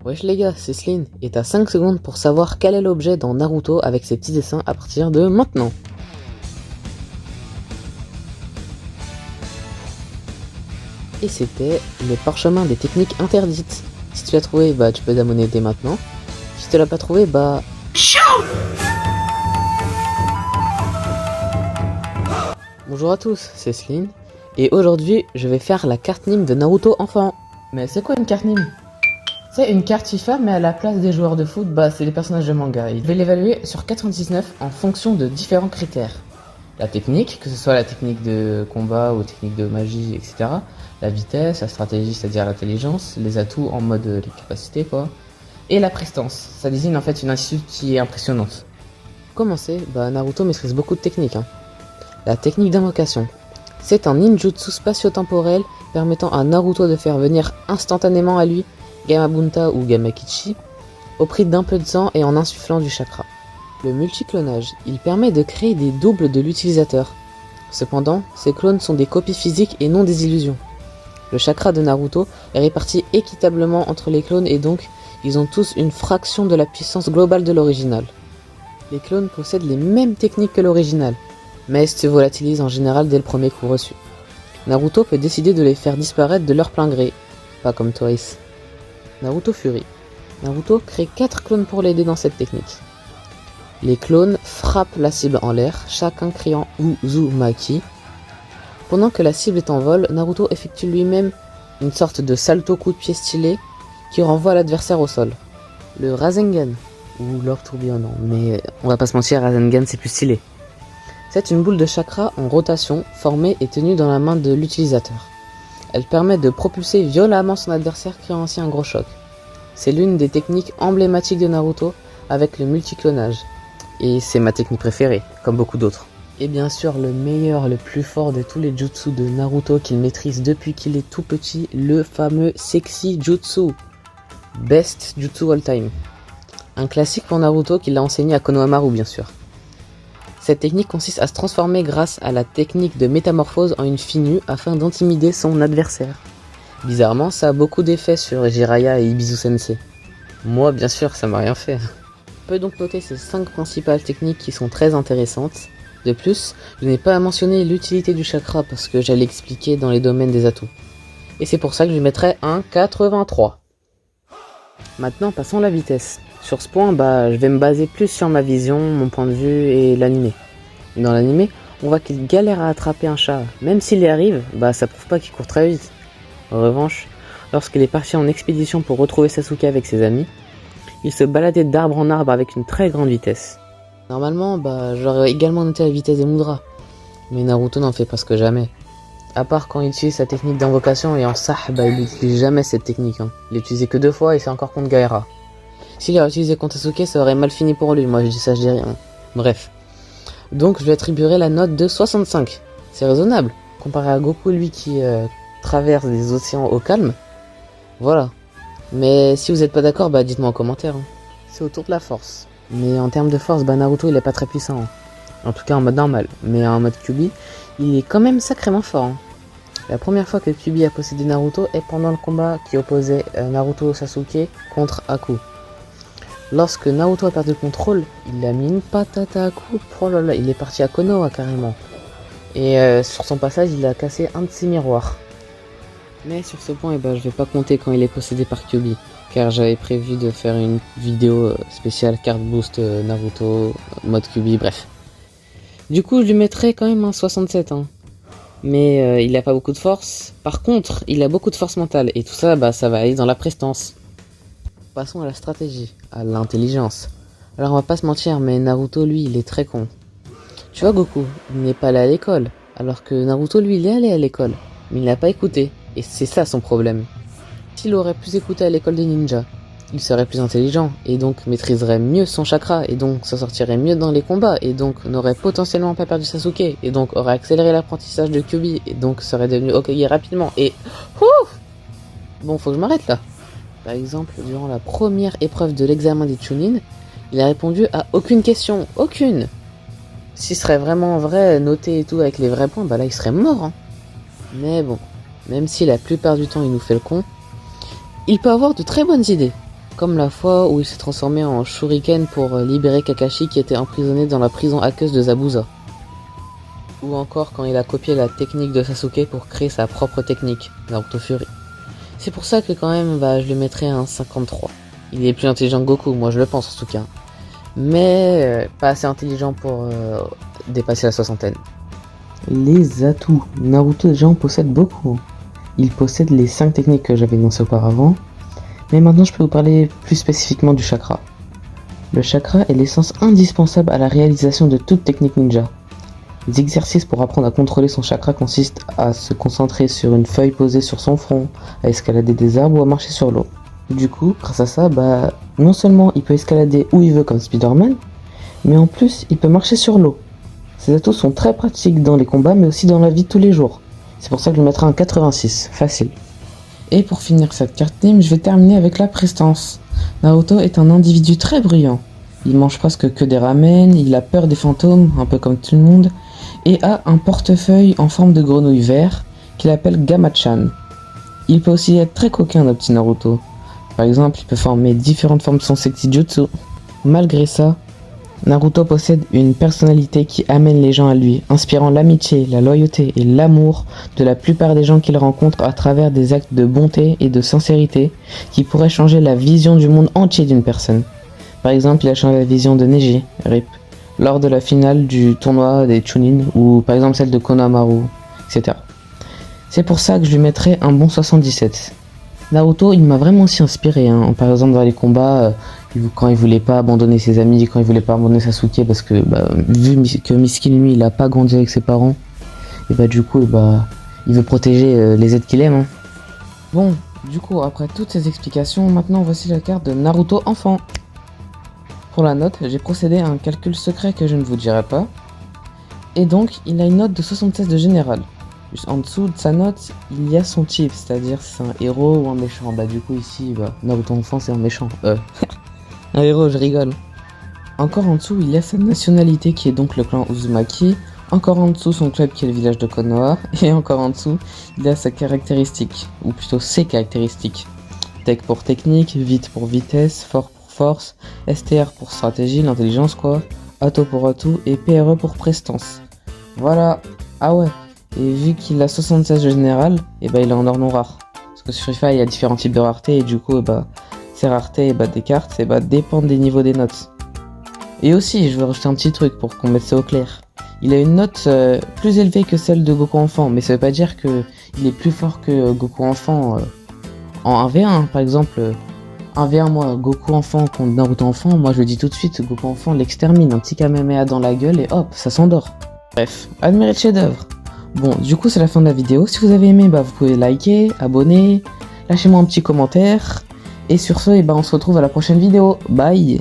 Wesh les gars, c'est Sleen, et t'as 5 secondes pour savoir quel est l'objet dans Naruto avec ses petits dessins à partir de maintenant. Et c'était le parchemin des techniques interdites. Si tu l'as trouvé, bah tu peux t'abonner dès maintenant. Si tu l'as pas trouvé, bah... Bonjour à tous, c'est Sleen, et aujourd'hui je vais faire la carte Nîmes de Naruto enfant. Mais c'est quoi une carte Nîmes? C'est une carte FIFA, mais à la place des joueurs de foot, bah c'est les personnages de manga. Je vais l'évaluer sur 99 en fonction de différents critères. La technique, que ce soit la technique de combat ou technique de magie, etc. La vitesse, la stratégie, c'est-à-dire l'intelligence, les atouts en mode les capacités quoi. Et la prestance, ça désigne en fait une attitude qui est impressionnante. Pour commencer, bah Naruto maîtrise beaucoup de techniques. La technique d'invocation. C'est un ninjutsu spatio-temporel permettant à Naruto de faire venir instantanément à lui Gamabunta ou Gamakichi au prix d'un peu de sang et en insufflant du chakra. Le multiclonage, il permet de créer des doubles de l'utilisateur. Cependant, ces clones sont des copies physiques et non des illusions. Le chakra de Naruto est réparti équitablement entre les clones et donc ils ont tous une fraction de la puissance globale de l'original. Les clones possèdent les mêmes techniques que l'original, mais se volatilisent en général dès le premier coup reçu. Naruto peut décider de les faire disparaître de leur plein gré, pas comme Twice. Naruto Fury. Naruto crée 4 clones pour l'aider dans cette technique. Les clones frappent la cible en l'air, chacun criant Uzumaki. Pendant que la cible est en vol, Naruto effectue lui-même une sorte de salto coup de pied stylé qui renvoie l'adversaire au sol. Le Rasengan, ou l'or tourbillonnant, mais on va pas se mentir, Rasengan c'est plus stylé. C'est une boule de chakra en rotation, formée et tenue dans la main de l'utilisateur. Elle permet de propulser violemment son adversaire créant ainsi un gros choc. C'est l'une des techniques emblématiques de Naruto avec le multiclonage. Et c'est ma technique préférée, comme beaucoup d'autres. Et bien sûr le meilleur, le plus fort de tous les jutsu de Naruto qu'il maîtrise depuis qu'il est tout petit, le fameux Sexy Jutsu. Best Jutsu all time. Un classique pour Naruto qu'il a enseigné à Konohamaru bien sûr. Cette technique consiste à se transformer grâce à la technique de métamorphose en une fille nue afin d'intimider son adversaire. Bizarrement, ça a beaucoup d'effets sur Jiraiya et Ibisu Sensei. Moi, bien sûr, ça m'a rien fait. On peut donc noter ces 5 principales techniques qui sont très intéressantes. De plus, je n'ai pas à mentionner l'utilité du chakra parce que j'allais expliquer dans les domaines des atouts. Et c'est pour ça que je lui mettrais un 83. Maintenant, passons à la vitesse. Sur ce point, je vais me baser plus sur ma vision, mon point de vue et l'animé. Dans l'animé, on voit qu'il galère à attraper un chat. Même s'il y arrive, ça prouve pas qu'il court très vite. En revanche, lorsqu'il est parti en expédition pour retrouver Sasuke avec ses amis, il se baladait d'arbre en arbre avec une très grande vitesse. Normalement, j'aurais également noté la vitesse des Mudra. Mais Naruto n'en fait presque jamais. À part quand il utilise sa technique d'invocation et en Sah, il n'utilise jamais cette technique. Il l'a utilisé que 2 fois et c'est encore contre Gaara. S'il l'a utilisé contre Sasuke, ça aurait mal fini pour lui. Moi je dis ça, je dis rien. Bref. Donc je lui attribuerai la note de 65. C'est raisonnable. Comparé à Goku, lui qui traverse des océans au calme. Voilà. Mais si vous n'êtes pas d'accord, dites-moi en commentaire. C'est au tour de la force. Mais en termes de force, Naruto il est pas très puissant. En tout cas en mode normal. Mais en mode Kyuubi, il est quand même sacrément fort. La première fois que Kyuubi a possédé Naruto est pendant le combat qui opposait Naruto Sasuke contre Aku. Lorsque Naruto a perdu le contrôle, il a mis une patate à Aku. Oh là là, il est parti à Konoha carrément. Et sur son passage, il a cassé un de ses miroirs. Mais sur ce point, je vais pas compter quand il est possédé par Kyuubi. Car j'avais prévu de faire une vidéo spéciale carte boost Naruto, mode Kyuubi, bref. Du coup, je lui mettrai quand même un 67. Mais il a pas beaucoup de force. Par contre, il a beaucoup de force mentale. Et tout ça, ça va aller dans la prestance. Passons à la stratégie, à l'intelligence. Alors on va pas se mentir, mais Naruto lui, il est très con. Tu vois Goku, il n'est pas allé à l'école. Alors que Naruto lui, il est allé à l'école. Mais il n'a pas écouté. Et c'est ça son problème. S'il aurait pu écouter à l'école des ninjas, il serait plus intelligent. Et donc maîtriserait mieux son chakra. Et donc s'en sortirait mieux dans les combats. Et donc n'aurait potentiellement pas perdu Sasuke. Et donc aurait accéléré l'apprentissage de Kyuubi. Et donc serait devenu Hokage rapidement. Et... Bon, faut que je m'arrête là. Par exemple, durant la première épreuve de l'examen des Chunin, il a répondu à aucune question. Aucune. S'il serait vraiment vrai, noté et tout avec les vrais points, là il serait mort. Mais bon, même si la plupart du temps il nous fait le con, il peut avoir de très bonnes idées. Comme la fois où il s'est transformé en Shuriken pour libérer Kakashi qui était emprisonné dans la prison aqueuse de Zabuza. Ou encore quand il a copié la technique de Sasuke pour créer sa propre technique, Naruto Fury. C'est pour ça que quand même, je le mettrais à un 53. Il est plus intelligent que Goku, moi je le pense en tout cas. Mais pas assez intelligent pour dépasser la soixantaine. Les atouts. Naruto déjà en possède beaucoup. Il possède les 5 techniques que j'avais énoncées auparavant. Mais maintenant je peux vous parler plus spécifiquement du chakra. Le chakra est l'essence indispensable à la réalisation de toute technique ninja. Les exercices pour apprendre à contrôler son chakra consistent à se concentrer sur une feuille posée sur son front, à escalader des arbres ou à marcher sur l'eau. Du coup, grâce à ça, non seulement il peut escalader où il veut comme Spider-Man, mais en plus il peut marcher sur l'eau. Ces atouts sont très pratiques dans les combats mais aussi dans la vie de tous les jours. C'est pour ça que je le mettrai en 86, facile. Et pour finir cette carte team, je vais terminer avec la prestance. Naruto est un individu très bruyant. Il mange presque que des ramen, il a peur des fantômes, un peu comme tout le monde, et a un portefeuille en forme de grenouille vert qu'il appelle Gamachan. Il peut aussi être très coquin, notre petit Naruto. Par exemple, il peut former différentes formes de son Sekijutsu. Malgré ça, Naruto possède une personnalité qui amène les gens à lui, inspirant l'amitié, la loyauté et l'amour de la plupart des gens qu'il rencontre à travers des actes de bonté et de sincérité qui pourraient changer la vision du monde entier d'une personne. Par exemple, il a changé la vision de Neji, RIP, lors de la finale du tournoi des Chunin, ou par exemple celle de Konohamaru, etc. C'est pour ça que je lui mettrais un bon 77. Naruto, il m'a vraiment aussi inspiré, par exemple dans les combats, quand il voulait pas abandonner ses amis, quand il voulait pas abandonner Sasuke, parce que vu que Miskin lui, il a pas grandi avec ses parents, et du coup, il veut protéger les êtres qu'il aime. Bon, du coup, après toutes ces explications, maintenant voici la carte de Naruto enfant. Pour la note, j'ai procédé à un calcul secret que je ne vous dirai pas. Et donc, il a une note de 76 de général. Juste en dessous de sa note, il y a son type, c'est-à-dire si c'est un héros ou un méchant. Du coup ici, Naruto enfant c'est un méchant. Un héros, je rigole. Encore en dessous, il y a sa nationalité qui est donc le clan Uzumaki. Encore en dessous, son club qui est le village de Konoha. Et encore en dessous, il y a sa caractéristique, ou plutôt ses caractéristiques. Tech pour technique, vite pour vitesse, fort pour force, STR pour stratégie, l'intelligence quoi, Ato pour atout et PRE pour prestance. Voilà. Ah ouais. Et vu qu'il a 76 de général, il est en or non rare. Parce que sur Free Fire, il y a différents types de raretés et du coup, ces raretés des cartes dépendent des niveaux des notes. Et aussi, je vais rajouter un petit truc pour qu'on mette ça au clair. Il a une note plus élevée que celle de Goku enfant, mais ça veut pas dire qu'il est plus fort que Goku enfant en 1v1. Par exemple, 1v1, moi, Goku enfant contre Naruto enfant, moi je le dis tout de suite, Goku enfant l'extermine, un petit Kamehameha dans la gueule et hop, ça s'endort. Bref, admirez le chef-d'œuvre. Bon, du coup, c'est la fin de la vidéo. Si vous avez aimé, vous pouvez liker, abonner, lâchez-moi un petit commentaire. Et sur ce, on se retrouve à la prochaine vidéo. Bye!